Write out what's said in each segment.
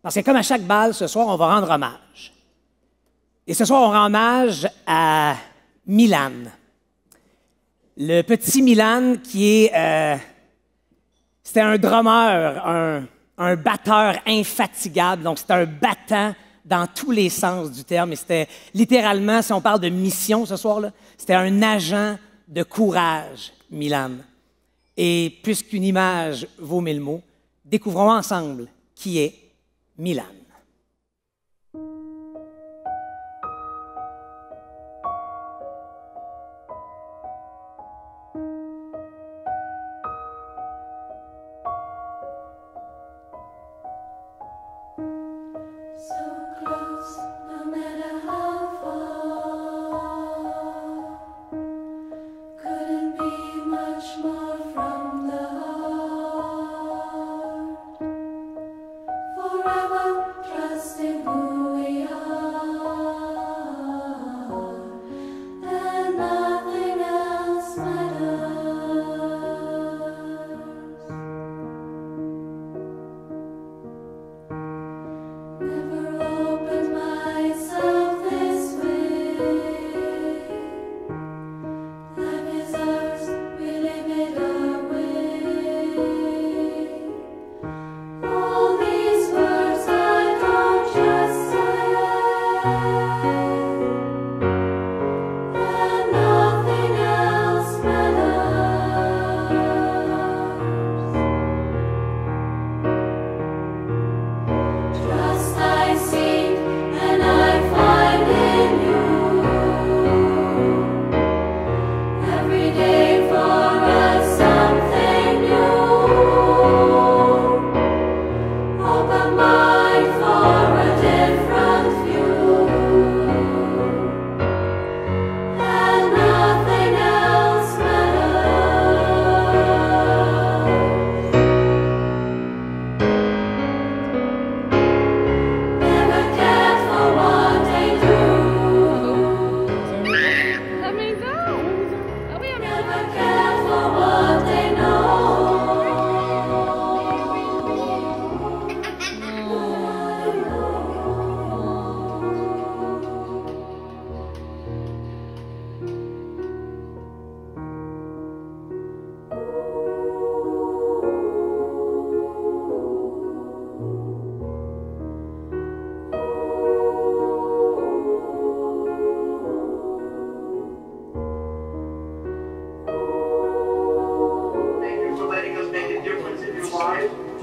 Parce que comme à chaque bal, ce soir, on va rendre hommage. Et ce soir, on rend hommage à Milan. Le petit Milan qui est... c'était un drummer, un batteur infatigable. Donc, c'était un battant dans tous les sens du terme. Et c'était littéralement, si on parle de mission ce soir-là, c'était un agent de courage, Milan. Et puisqu'une image vaut 1000 mots, découvrons ensemble qui est Milan.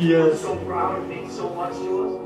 Yes. I'm so proud. It means so much to us.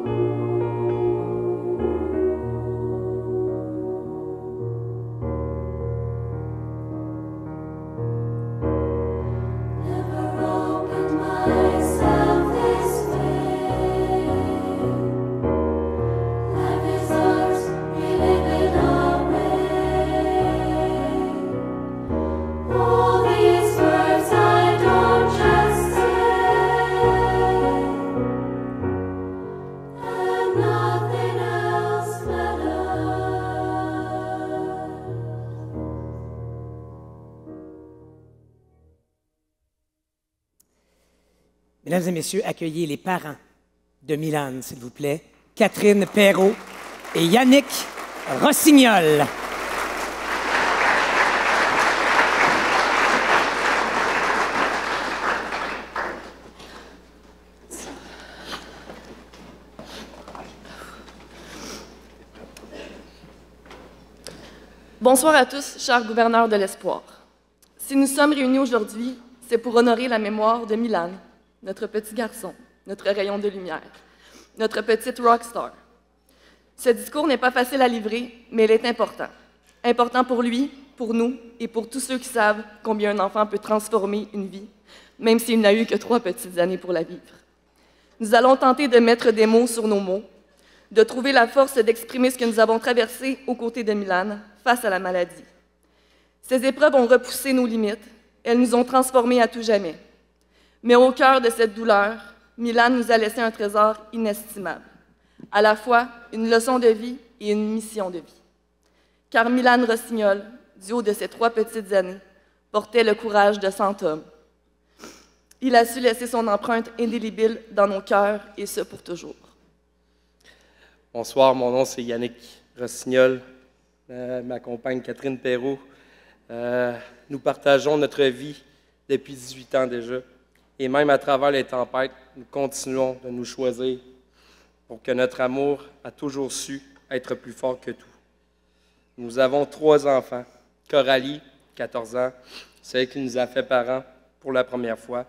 Mesdames et messieurs, accueillez les parents de Milan, s'il vous plaît. Catherine Perrault et Yannick Rossignol. Bonsoir à tous, chers gouverneurs de l'espoir. Si nous sommes réunis aujourd'hui, c'est pour honorer la mémoire de Milan, notre petit garçon, notre rayon de lumière, notre petite rockstar. Ce discours n'est pas facile à livrer, mais il est important. Important pour lui, pour nous et pour tous ceux qui savent combien un enfant peut transformer une vie, même s'il n'a eu que 3 petites années pour la vivre. Nous allons tenter de mettre des mots sur nos mots, de trouver la force d'exprimer ce que nous avons traversé aux côtés de Milan face à la maladie. Ces épreuves ont repoussé nos limites, elles nous ont transformés à tout jamais. Mais au cœur de cette douleur, Milan nous a laissé un trésor inestimable, à la fois une leçon de vie et une mission de vie. Car Milan Rossignol, du haut de ses 3 petites années, portait le courage de 100 hommes. Il a su laisser son empreinte indélébile dans nos cœurs, et ce pour toujours. Bonsoir, mon nom c'est Yannick Rossignol, ma compagne Catherine Perrault. Nous partageons notre vie depuis 18 ans déjà. Et même à travers les tempêtes, nous continuons de nous choisir pour que notre amour a toujours su être plus fort que tout. Nous avons 3 enfants. Coralie, 14 ans, celle qui nous a fait parents pour la première fois.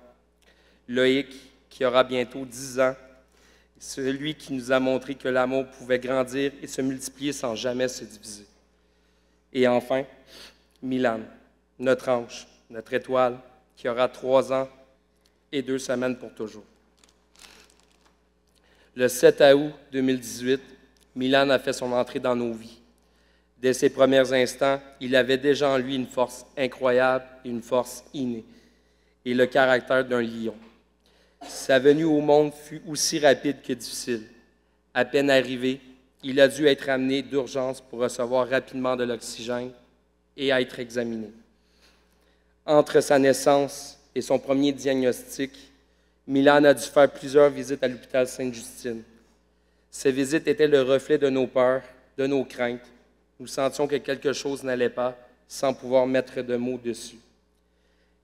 Loïc, qui aura bientôt 10 ans, celui qui nous a montré que l'amour pouvait grandir et se multiplier sans jamais se diviser. Et enfin, Milan, notre ange, notre étoile, qui aura 3 ans et 2 semaines pour toujours. Le 7 août 2018, Milan a fait son entrée dans nos vies. Dès ses premiers instants, il avait déjà en lui une force incroyable et une force innée, et le caractère d'un lion. Sa venue au monde fut aussi rapide que difficile. À peine arrivé, il a dû être amené d'urgence pour recevoir rapidement de l'oxygène et être examiné. Entre sa naissance et son premier diagnostic, Milan a dû faire plusieurs visites à l'hôpital Sainte-Justine. Ces visites étaient le reflet de nos peurs, de nos craintes. Nous sentions que quelque chose n'allait pas sans pouvoir mettre de mots dessus.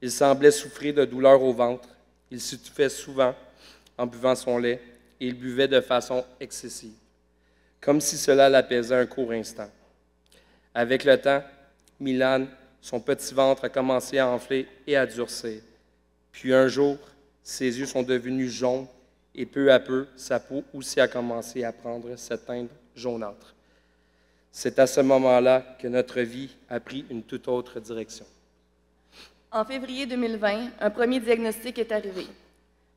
Il semblait souffrir de douleurs au ventre. Il s'étouffait souvent en buvant son lait et il buvait de façon excessive, comme si cela l'apaisait un court instant. Avec le temps, Milan, son petit ventre a commencé à enfler et à durcir. Puis un jour, ses yeux sont devenus jaunes et peu à peu, sa peau aussi a commencé à prendre cette teinte jaunâtre. C'est à ce moment-là que notre vie a pris une toute autre direction. En février 2020, un premier diagnostic est arrivé.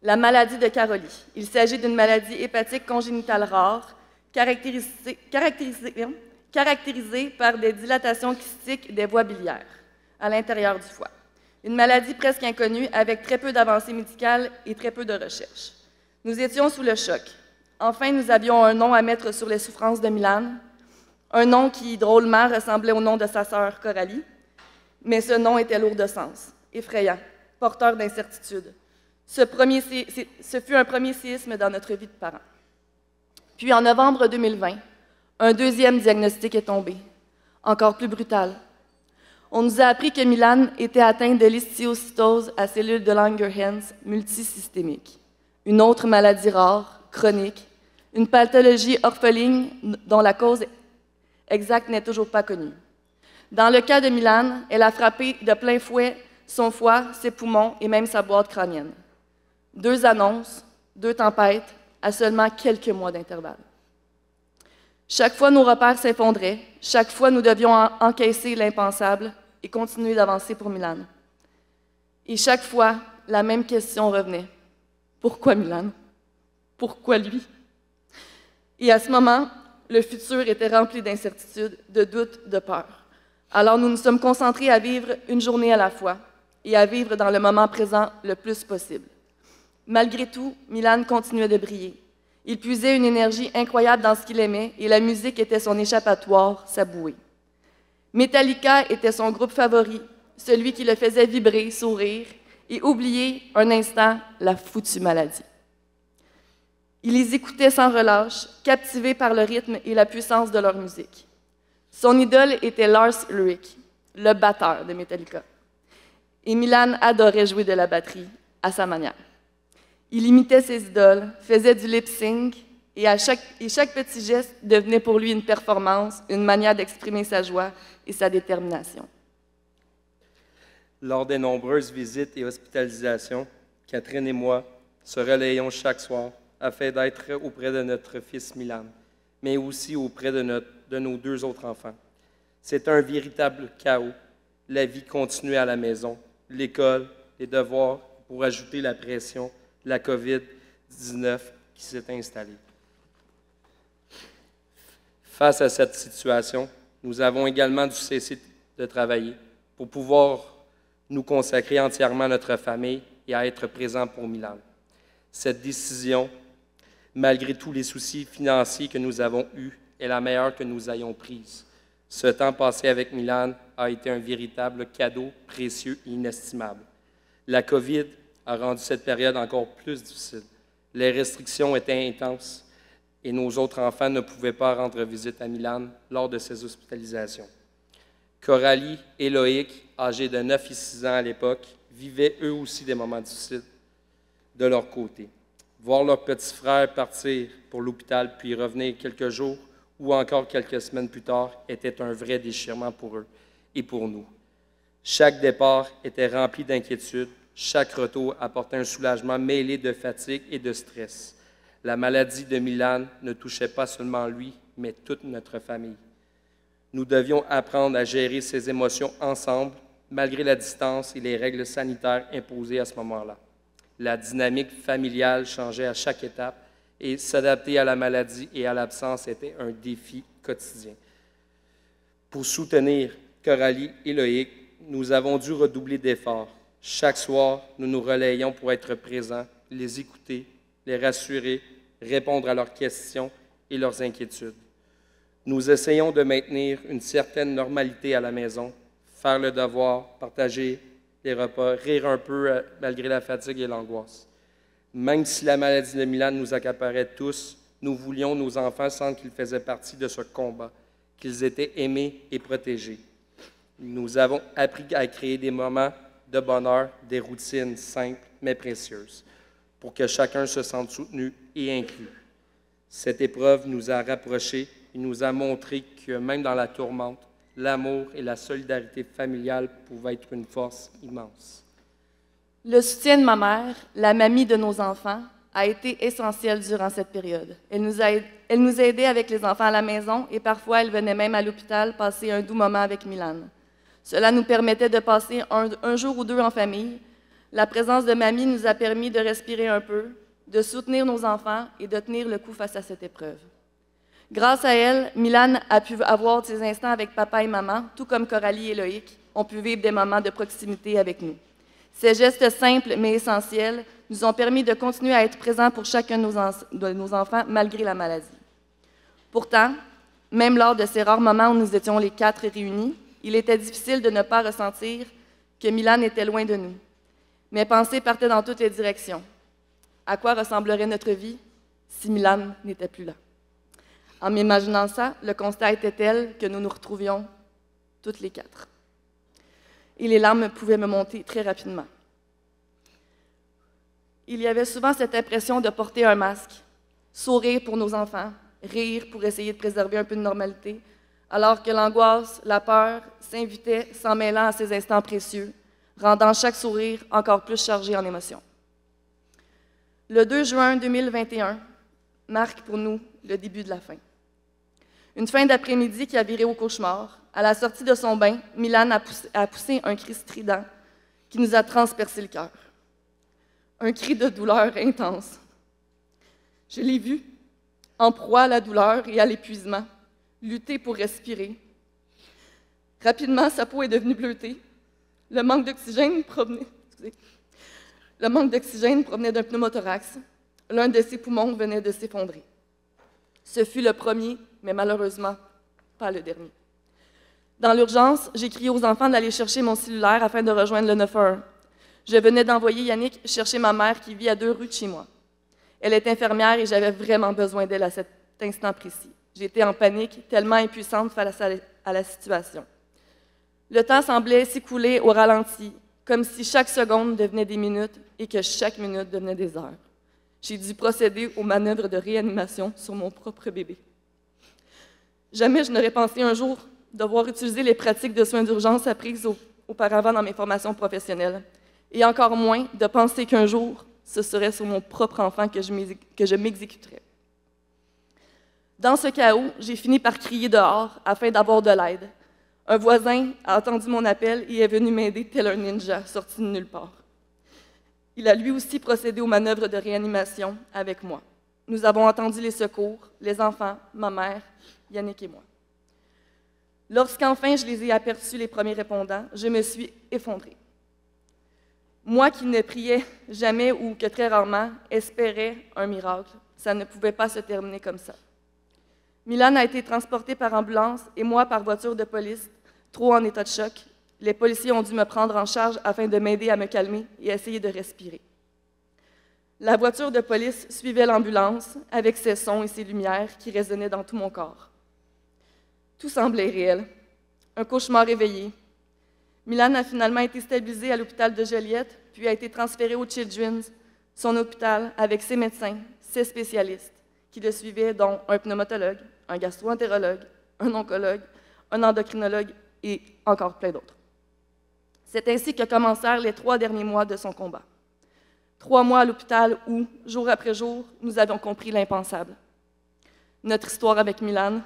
La maladie de Carolie. Il s'agit d'une maladie hépatique congénitale rare, caractérisée par des dilatations kystiques des voies biliaires à l'intérieur du foie. Une maladie presque inconnue avec très peu d'avancées médicales et très peu de recherches. Nous étions sous le choc. Enfin, nous avions un nom à mettre sur les souffrances de Milan, un nom qui, drôlement, ressemblait au nom de sa sœur Coralie, mais ce nom était lourd de sens, effrayant, porteur d'incertitude. Ce fut un premier séisme dans notre vie de parents. Puis, en novembre 2020, un deuxième diagnostic est tombé, encore plus brutal. On nous a appris que Milan était atteint de l'histiocytose à cellules de Langerhans multisystémique, une autre maladie rare, chronique, une pathologie orpheline dont la cause exacte n'est toujours pas connue. Dans le cas de Milan, elle a frappé de plein fouet son foie, ses poumons et même sa boîte crânienne. 2 annonces, 2 tempêtes, à seulement quelques mois d'intervalle. Chaque fois, nos repères s'effondraient. Chaque fois, nous devions encaisser l'impensable et continuer d'avancer pour Milan. Et chaque fois, la même question revenait. Pourquoi Milan? Pourquoi lui? Et à ce moment, le futur était rempli d'incertitudes, de doutes, de peurs. Alors nous nous sommes concentrés à vivre une journée à la fois et à vivre dans le moment présent le plus possible. Malgré tout, Milan continuait de briller. Il puisait une énergie incroyable dans ce qu'il aimait et la musique était son échappatoire, sa bouée. Metallica était son groupe favori, celui qui le faisait vibrer, sourire et oublier un instant la foutue maladie. Il les écoutait sans relâche, captivé par le rythme et la puissance de leur musique. Son idole était Lars Ulrich, le batteur de Metallica. Et Milan adorait jouer de la batterie à sa manière. Il imitait ses idoles, faisait du lip-sync et chaque petit geste devenait pour lui une performance, une manière d'exprimer sa joie et sa détermination. Lors des nombreuses visites et hospitalisations, Catherine et moi se relayons chaque soir afin d'être auprès de notre fils Milan, mais aussi auprès de nos 2 autres enfants. C'est un véritable chaos. La vie continuait à la maison, l'école, les devoirs, pour ajouter la pression, la COVID-19 qui s'est installée. Face à cette situation, nous avons également dû cesser de travailler pour pouvoir nous consacrer entièrement à notre famille et à être présents pour Milan. Cette décision, malgré tous les soucis financiers que nous avons eus, est la meilleure que nous ayons prise. Ce temps passé avec Milan a été un véritable cadeau précieux et inestimable. La COVID a rendu cette période encore plus difficile. Les restrictions étaient intenses et nos autres enfants ne pouvaient pas rendre visite à Milan lors de ses hospitalisations. Coralie et Loïc, âgés de 9 et 6 ans à l'époque, vivaient eux aussi des moments difficiles de leur côté. Voir leur petit frère partir pour l'hôpital puis revenir quelques jours ou encore quelques semaines plus tard était un vrai déchirement pour eux et pour nous. Chaque départ était rempli d'inquiétude, chaque retour apportait un soulagement mêlé de fatigue et de stress. La maladie de Milan ne touchait pas seulement lui, mais toute notre famille. Nous devions apprendre à gérer ces émotions ensemble, malgré la distance et les règles sanitaires imposées à ce moment-là. La dynamique familiale changeait à chaque étape et s'adapter à la maladie et à l'absence était un défi quotidien. Pour soutenir Coralie et Loïc, nous avons dû redoubler d'efforts. Chaque soir, nous nous relayions pour être présents, les écouter, les rassurer, répondre à leurs questions et leurs inquiétudes. Nous essayons de maintenir une certaine normalité à la maison, faire le devoir, partager les repas, rire un peu malgré la fatigue et l'angoisse. Même si la maladie de Milan nous accaparait tous, nous voulions nos enfants sentir qu'ils faisaient partie de ce combat, qu'ils étaient aimés et protégés. Nous avons appris à créer des moments de bonheur, des routines simples mais précieuses, pour que chacun se sente soutenu et inclus. Cette épreuve nous a rapprochés et nous a montré que même dans la tourmente, l'amour et la solidarité familiale pouvaient être une force immense. Le soutien de ma mère, la mamie de nos enfants, a été essentiel durant cette période. Elle nous a aidés avec les enfants à la maison et parfois elle venait même à l'hôpital passer un doux moment avec Milan. Cela nous permettait de passer un jour ou deux en famille. La présence de mamie nous a permis de respirer un peu, de soutenir nos enfants et de tenir le coup face à cette épreuve. Grâce à elle, Milan a pu avoir ses instants avec papa et maman, tout comme Coralie et Loïc ont pu vivre des moments de proximité avec nous. Ces gestes simples mais essentiels nous ont permis de continuer à être présents pour chacun de nos enfants malgré la maladie. Pourtant, même lors de ces rares moments où nous étions les 4 réunis, il était difficile de ne pas ressentir que Milan était loin de nous. Mes pensées partaient dans toutes les directions. À quoi ressemblerait notre vie si Milan n'était plus là? En m'imaginant ça, le constat était tel que nous nous retrouvions toutes les 4. Et les larmes pouvaient me monter très rapidement. Il y avait souvent cette impression de porter un masque, sourire pour nos enfants, rire pour essayer de préserver un peu de normalité, alors que l'angoisse, la peur s'invitaient s'en mêlant à ces instants précieux, rendant chaque sourire encore plus chargé en émotions. Le 2 juin 2021 marque pour nous le début de la fin. Une fin d'après-midi qui a viré au cauchemar. À la sortie de son bain, Milan a poussé un cri strident qui nous a transpercé le cœur. Un cri de douleur intense. Je l'ai vu, en proie à la douleur et à l'épuisement, lutter pour respirer. Rapidement, sa peau est devenue bleutée. Le manque d'oxygène provenait d'un pneumothorax. L'un de ses poumons venait de s'effondrer. Ce fut le premier, mais malheureusement, pas le dernier. Dans l'urgence, j'ai crié aux enfants d'aller chercher mon cellulaire afin de rejoindre le 911. Je venais d'envoyer Yannick chercher ma mère qui vit à 2 rues de chez moi. Elle est infirmière et j'avais vraiment besoin d'elle à cet instant précis. J'étais en panique, tellement impuissante face à la situation. Le temps semblait s'écouler au ralenti, comme si chaque seconde devenait des minutes et que chaque minute devenait des heures. J'ai dû procéder aux manœuvres de réanimation sur mon propre bébé. Jamais je n'aurais pensé un jour devoir utiliser les pratiques de soins d'urgence apprises auparavant dans mes formations professionnelles, et encore moins de penser qu'un jour, ce serait sur mon propre enfant que je m'exécuterais. Dans ce chaos, j'ai fini par crier dehors afin d'avoir de l'aide. Un voisin a entendu mon appel et est venu m'aider tel un ninja sorti de nulle part. Il a lui aussi procédé aux manœuvres de réanimation avec moi. Nous avons entendu les secours, les enfants, ma mère, Yannick et moi. Lorsqu'enfin je les ai aperçus, les premiers répondants, je me suis effondrée. Moi qui ne priais jamais ou que très rarement espérais un miracle, ça ne pouvait pas se terminer comme ça. Milan a été transporté par ambulance et moi par voiture de police, trop en état de choc. Les policiers ont dû me prendre en charge afin de m'aider à me calmer et essayer de respirer. La voiture de police suivait l'ambulance avec ses sons et ses lumières qui résonnaient dans tout mon corps. Tout semblait réel. Un cauchemar réveillé. Milan a finalement été stabilisée à l'hôpital de Joliette, puis a été transférée au Children's, son hôpital, avec ses médecins, ses spécialistes, qui le suivaient, dont un pneumatologue, un gastro-entérologue, un oncologue, un endocrinologue et encore plein d'autres. C'est ainsi que commencèrent les 3 derniers mois de son combat. 3 mois à l'hôpital où, jour après jour, nous avions compris l'impensable. Notre histoire avec Milan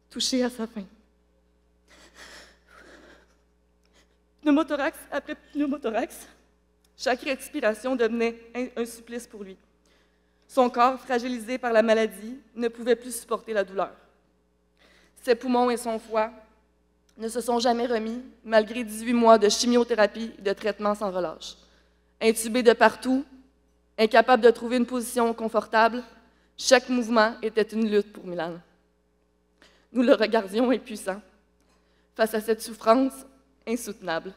touchait à sa fin. Pneumothorax après pneumothorax, chaque respiration devenait un supplice pour lui. Son corps, fragilisé par la maladie, ne pouvait plus supporter la douleur. Ses poumons et son foie ne se sont jamais remis, malgré 18 mois de chimiothérapie et de traitement sans relâche. Intubé de partout, incapable de trouver une position confortable, chaque mouvement était une lutte pour Milan. Nous le regardions impuissant, face à cette souffrance insoutenable,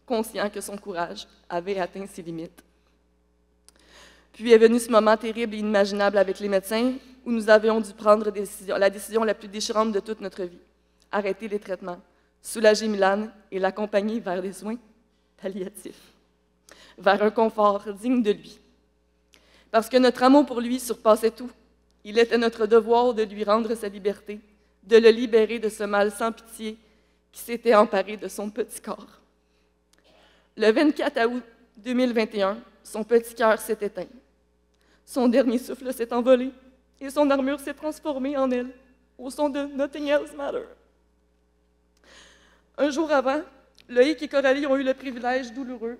conscient que son courage avait atteint ses limites. Puis est venu ce moment terrible et inimaginable avec les médecins, où nous avions dû prendre la décision la plus déchirante de toute notre vie. Arrêter les traitements, soulager Milan et l'accompagner vers des soins palliatifs, vers un confort digne de lui. Parce que notre amour pour lui surpassait tout, il était notre devoir de lui rendre sa liberté, de le libérer de ce mal sans pitié qui s'était emparé de son petit corps. Le 24 août 2021, son petit cœur s'est éteint. Son dernier souffle s'est envolé et son armure s'est transformée en aile, au son de « Nothing else matters ». Un jour avant, Loïc et Coralie ont eu le privilège douloureux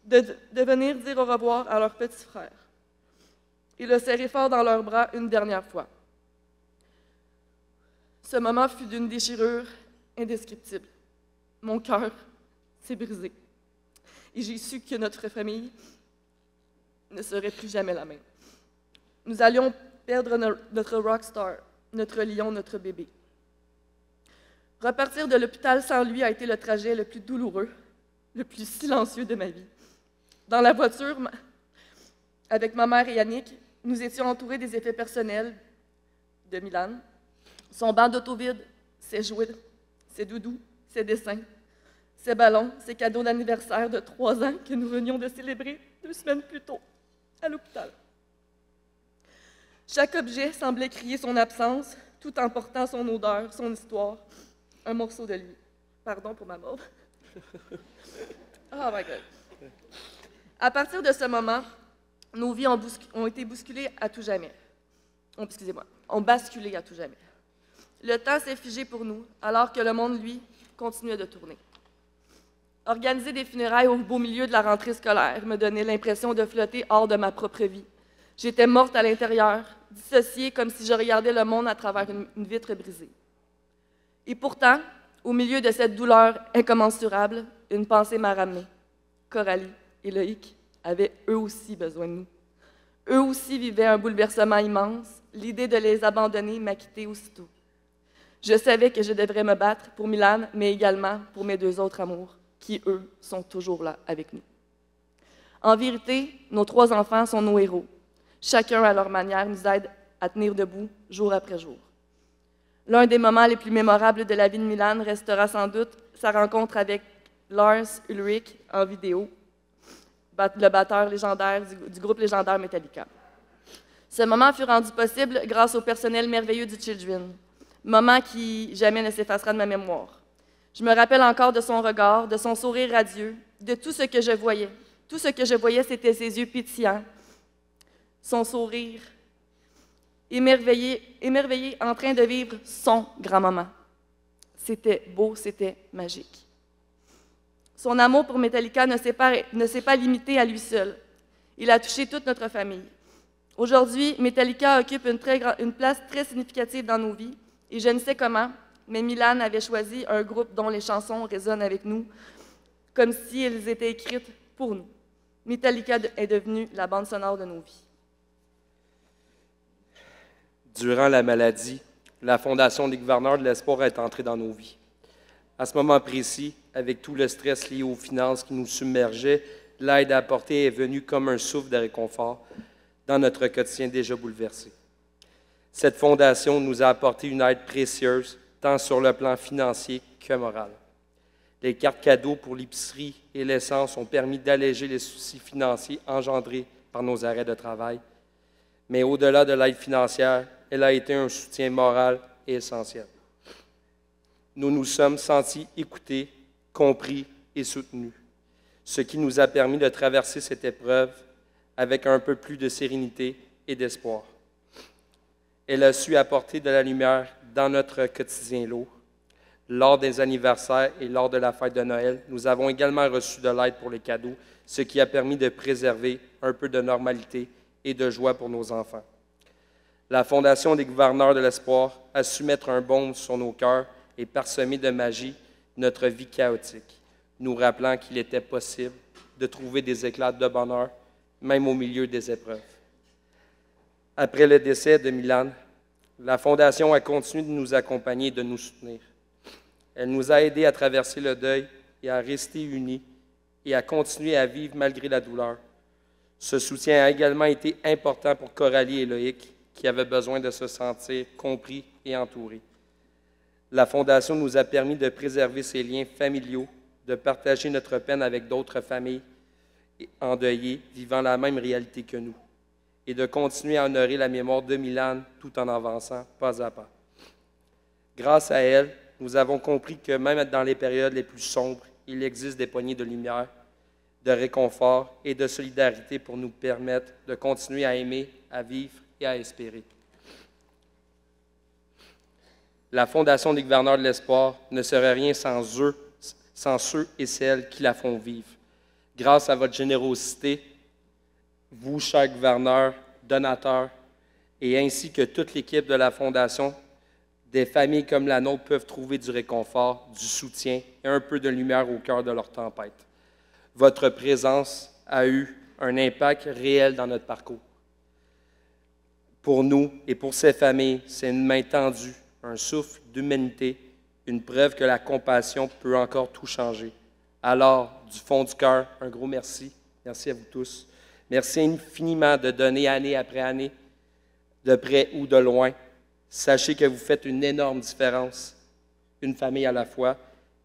de venir dire au revoir à leur petit frère et le serrer fort dans leurs bras une dernière fois. Ce moment fut d'une déchirure indescriptible. Mon cœur s'est brisé et j'ai su que notre famille ne serait plus jamais la même. Nous allions perdre notre rockstar, notre lion, notre bébé. Repartir de l'hôpital sans lui a été le trajet le plus douloureux, le plus silencieux de ma vie. Dans la voiture, avec ma mère et Yannick, nous étions entourés des effets personnels de Milan. Son banc d'auto vide, ses jouets, ses doudous, ses dessins, ses ballons, ses cadeaux d'anniversaire de 3 ans que nous venions de célébrer 2 semaines plus tôt à l'hôpital. Chaque objet semblait crier son absence, tout en portant son odeur, son histoire, un morceau de lui. Pardon pour ma mort. Oh my God. À partir de ce moment, nos vies ont été bousculées à tout jamais. Ont basculé à tout jamais. Le temps s'est figé pour nous, alors que le monde, lui, continuait de tourner. Organiser des funérailles au beau milieu de la rentrée scolaire me donnait l'impression de flotter hors de ma propre vie. J'étais morte à l'intérieur, dissociée comme si je regardais le monde à travers une vitre brisée. Et pourtant, au milieu de cette douleur incommensurable, une pensée m'a ramenée. Coralie et Loïc avaient eux aussi besoin de nous. Eux aussi vivaient un bouleversement immense. L'idée de les abandonner m'a quittée aussitôt. Je savais que je devrais me battre pour Milan, mais également pour mes 2 autres amours, qui, eux, sont toujours là avec nous. En vérité, nos 3 enfants sont nos héros. Chacun, à leur manière, nous aide à tenir debout jour après jour. L'un des moments les plus mémorables de la vie de Milan restera sans doute sa rencontre avec Lars Ulrich en vidéo, le batteur légendaire du groupe légendaire Metallica. Ce moment fut rendu possible grâce au personnel merveilleux du Children, moment qui jamais ne s'effacera de ma mémoire. Je me rappelle encore de son regard, de son sourire radieux, de tout ce que je voyais. Tout ce que je voyais, c'était ses yeux pétillants, son sourire, émerveillé en train de vivre son grand moment. C'était beau, c'était magique. Son amour pour Metallica ne s'est pas limité à lui seul. Il a touché toute notre famille. Aujourd'hui, Metallica occupe une place très significative dans nos vies, et je ne sais comment, mais Milan avait choisi un groupe dont les chansons résonnent avec nous, comme si elles étaient écrites pour nous. Metallica est devenue la bande sonore de nos vies. Durant la maladie, la Fondation des gouverneurs de l'espoir est entrée dans nos vies. À ce moment précis, avec tout le stress lié aux finances qui nous submergeait, l'aide apportée est venue comme un souffle de réconfort dans notre quotidien déjà bouleversé. Cette fondation nous a apporté une aide précieuse, tant sur le plan financier que moral. Les cartes cadeaux pour l'épicerie et l'essence ont permis d'alléger les soucis financiers engendrés par nos arrêts de travail. Mais au-delà de l'aide financière, elle a été un soutien moral et essentiel. Nous nous sommes sentis écoutés, compris et soutenus, ce qui nous a permis de traverser cette épreuve avec un peu plus de sérénité et d'espoir. Elle a su apporter de la lumière dans notre quotidien lourd. Lors des anniversaires et lors de la fête de Noël, nous avons également reçu de l'aide pour les cadeaux, ce qui a permis de préserver un peu de normalité et de joie pour nos enfants. La Fondation des gouverneurs de l'espoir a su mettre un baume sur nos cœurs et parsemer de magie notre vie chaotique, nous rappelant qu'il était possible de trouver des éclats de bonheur, même au milieu des épreuves. Après le décès de Milan, la Fondation a continué de nous accompagner et de nous soutenir. Elle nous a aidés à traverser le deuil et à rester unis et à continuer à vivre malgré la douleur. Ce soutien a également été important pour Coralie et Loïc, qui avaient besoin de se sentir compris et entourés. La Fondation nous a permis de préserver ces liens familiaux, de partager notre peine avec d'autres familles endeuillées vivant la même réalité que nous, et de continuer à honorer la mémoire de Milan tout en avançant pas à pas. Grâce à elle, nous avons compris que même dans les périodes les plus sombres, il existe des poignées de lumière, de réconfort et de solidarité pour nous permettre de continuer à aimer, à vivre et à espérer. La Fondation des gouverneurs de l'espoir ne serait rien sans eux, sans ceux et celles qui la font vivre. Grâce à votre générosité, vous, chers gouverneurs, donateurs, et ainsi que toute l'équipe de la Fondation, des familles comme la nôtre peuvent trouver du réconfort, du soutien et un peu de lumière au cœur de leur tempête. Votre présence a eu un impact réel dans notre parcours. Pour nous et pour ces familles, c'est une main tendue, un souffle d'humanité, une preuve que la compassion peut encore tout changer. Alors, du fond du cœur, un gros merci. Merci à vous tous. Merci infiniment de donner année après année, de près ou de loin. Sachez que vous faites une énorme différence, une famille à la fois,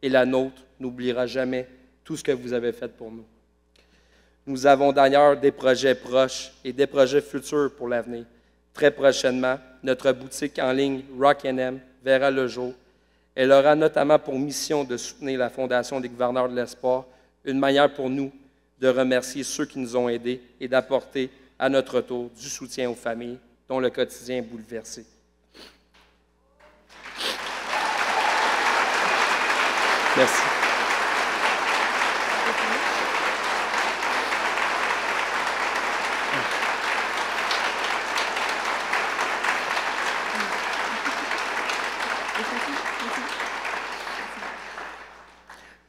et la nôtre n'oubliera jamais tout ce que vous avez fait pour nous. Nous avons d'ailleurs des projets proches et des projets futurs pour l'avenir. Très prochainement, notre boutique en ligne Rock & M verra le jour. Elle aura notamment pour mission de soutenir la Fondation des gouverneurs de l'espoir, une manière pour nous de remercier ceux qui nous ont aidés et d'apporter à notre tour du soutien aux familles dont le quotidien est bouleversé. Merci.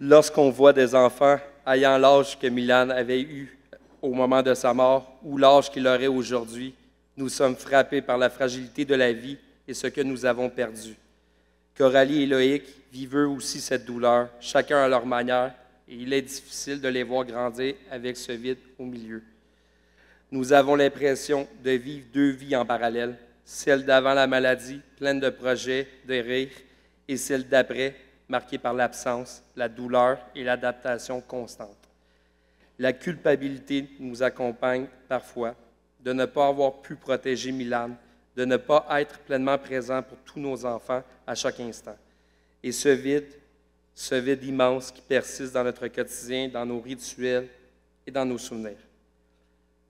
Lorsqu'on voit des enfants ayant l'âge que Milan avait eu au moment de sa mort ou l'âge qu'il aurait aujourd'hui, nous sommes frappés par la fragilité de la vie et ce que nous avons perdu. Coralie et Loïc vivent eux aussi cette douleur, chacun à leur manière, et il est difficile de les voir grandir avec ce vide au milieu. Nous avons l'impression de vivre deux vies en parallèle, celle d'avant la maladie, pleine de projets, de rires, et celle d'après, marquée par l'absence, la douleur et l'adaptation constante. La culpabilité nous accompagne parfois de ne pas avoir pu protéger Milan, de ne pas être pleinement présent pour tous nos enfants à chaque instant. Et ce vide immense qui persiste dans notre quotidien, dans nos rituels et dans nos souvenirs.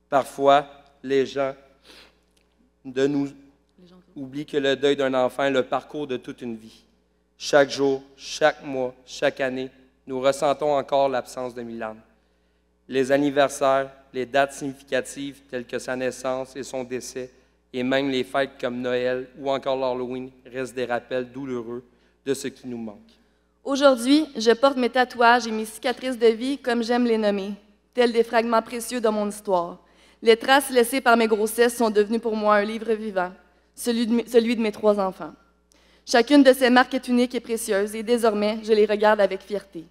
Parfois, les gens de nous oublient que le deuil d'un enfant est le parcours de toute une vie. Chaque jour, chaque mois, chaque année, nous ressentons encore l'absence de Milan. Les anniversaires, les dates significatives telles que sa naissance et son décès, et même les fêtes comme Noël ou encore l'Halloween restent des rappels douloureux de ce qui nous manque. Aujourd'hui, je porte mes tatouages et mes cicatrices de vie comme j'aime les nommer, tels des fragments précieux de mon histoire. Les traces laissées par mes grossesses sont devenues pour moi un livre vivant, celui de mes 3 enfants. Chacune de ces marques est unique et précieuse et désormais, je les regarde avec fierté.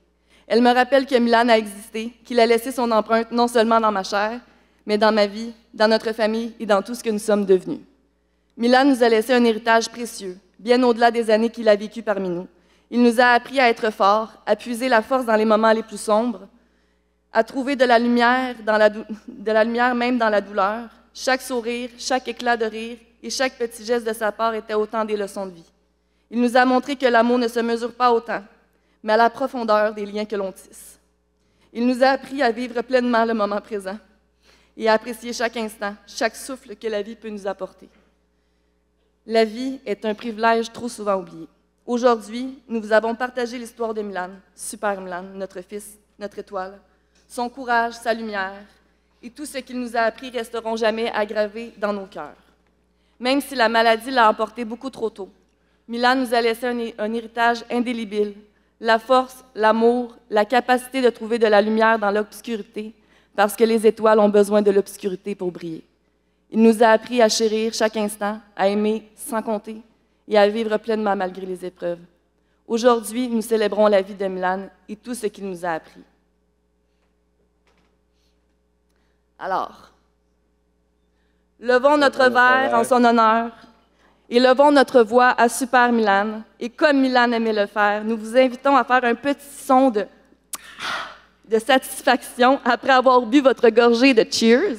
Elle me rappelle que Milan a existé, qu'il a laissé son empreinte non seulement dans ma chair, mais dans ma vie, dans notre famille et dans tout ce que nous sommes devenus. Milan nous a laissé un héritage précieux, bien au-delà des années qu'il a vécues parmi nous. Il nous a appris à être forts, à puiser la force dans les moments les plus sombres, à trouver de la lumière même dans la douleur. Chaque sourire, chaque éclat de rire et chaque petit geste de sa part étaient autant des leçons de vie. Il nous a montré que l'amour ne se mesure pas au temps, mais à la profondeur des liens que l'on tisse. Il nous a appris à vivre pleinement le moment présent et à apprécier chaque instant, chaque souffle que la vie peut nous apporter. La vie est un privilège trop souvent oublié. Aujourd'hui, nous vous avons partagé l'histoire de Milan, Super Milan, notre fils, notre étoile. Son courage, sa lumière et tout ce qu'il nous a appris resteront jamais aggravés dans nos cœurs. Même si la maladie l'a emporté beaucoup trop tôt, Milan nous a laissé un héritage indélébile, la force, l'amour, la capacité de trouver de la lumière dans l'obscurité, parce que les étoiles ont besoin de l'obscurité pour briller. Il nous a appris à chérir chaque instant, à aimer sans compter et à vivre pleinement malgré les épreuves. Aujourd'hui, nous célébrons la vie de Milan et tout ce qu'il nous a appris. Alors, levons notre verre en son honneur et levons notre voix à Super Milan. Et comme Milan aimait le faire, nous vous invitons à faire un petit son de satisfaction après avoir bu votre gorgée de Cheers.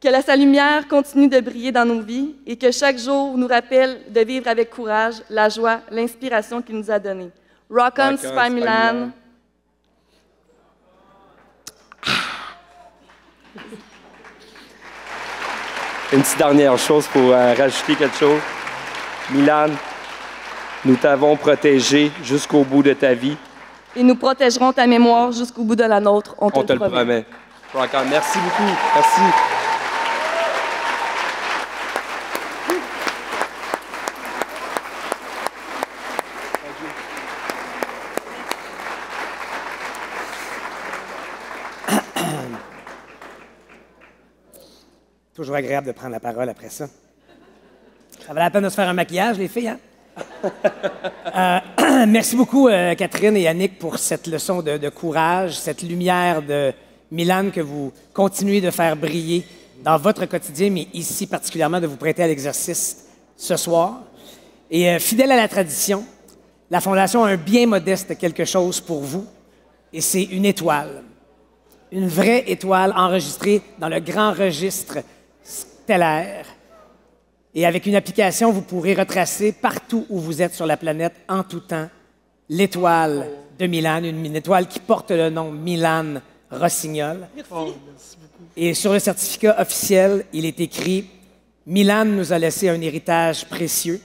Que sa lumière continue de briller dans nos vies et que chaque jour nous rappelle de vivre avec courage la joie, l'inspiration qu'il nous a donnée. Rock on, Super Milan! Une petite dernière chose pour rajouter quelque chose. Milan, nous t'avons protégé jusqu'au bout de ta vie. Et nous protégerons ta mémoire jusqu'au bout de la nôtre. On te le promet. Rock on. Merci beaucoup. Merci. Toujours agréable de prendre la parole après ça. Ça valait la peine de se faire un maquillage, les filles, hein? Merci beaucoup, Catherine et Yannick, pour cette leçon de courage, cette lumière de Milan que vous continuez de faire briller dans votre quotidien, mais ici particulièrement de vous prêter à l'exercice ce soir. Et fidèle à la tradition, la Fondation a un bien modeste quelque chose pour vous, et c'est une étoile. Une vraie étoile enregistrée dans le grand registre stellaire. Et avec une application, vous pourrez retracer partout où vous êtes sur la planète, en tout temps, l'étoile de Milan, une étoile qui porte le nom Milan Rossignol. Merci. Et sur le certificat officiel, il est écrit « Milan nous a laissé un héritage précieux,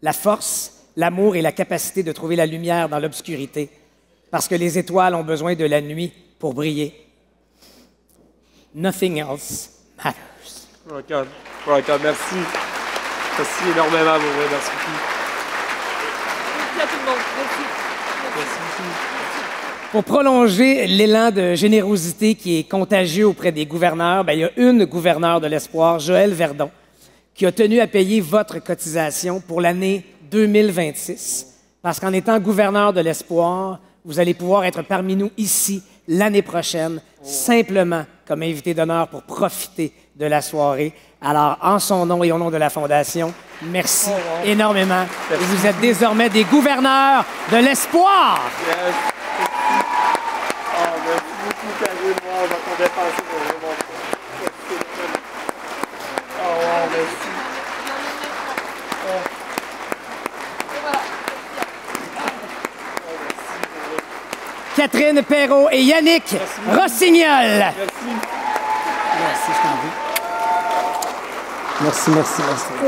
la force, l'amour et la capacité de trouver la lumière dans l'obscurité, parce que les étoiles ont besoin de la nuit pour briller. Nothing else matters. » Rock on, merci. Merci énormément, vous. Merci beaucoup. Merci à tout le monde. Merci. Merci beaucoup. Pour prolonger l'élan de générosité qui est contagieux auprès des gouverneurs, il y a une gouverneure de l'Espoir, Joëlle Verdon, qui a tenu à payer votre cotisation pour l'année 2026. Parce qu'en étant gouverneur de l'Espoir, vous allez pouvoir être parmi nous ici l'année prochaine, simplement comme invité d'honneur pour profiter de la soirée. Alors, en son nom et au nom de la Fondation, merci énormément. Merci. Et vous êtes désormais des gouverneurs de l'Espoir. Yes. Merci beaucoup, Karine. On va t'en dépasser vraiment. Merci. Catherine Perrault et Yannick Rossignol. Merci. Merci, je t'en prie. Merci. Merci beaucoup.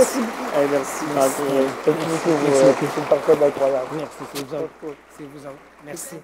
Merci, Marc. Merci beaucoup. C'est une parcours incroyable. Merci, c'est vous autres. C'est vous autres. Merci.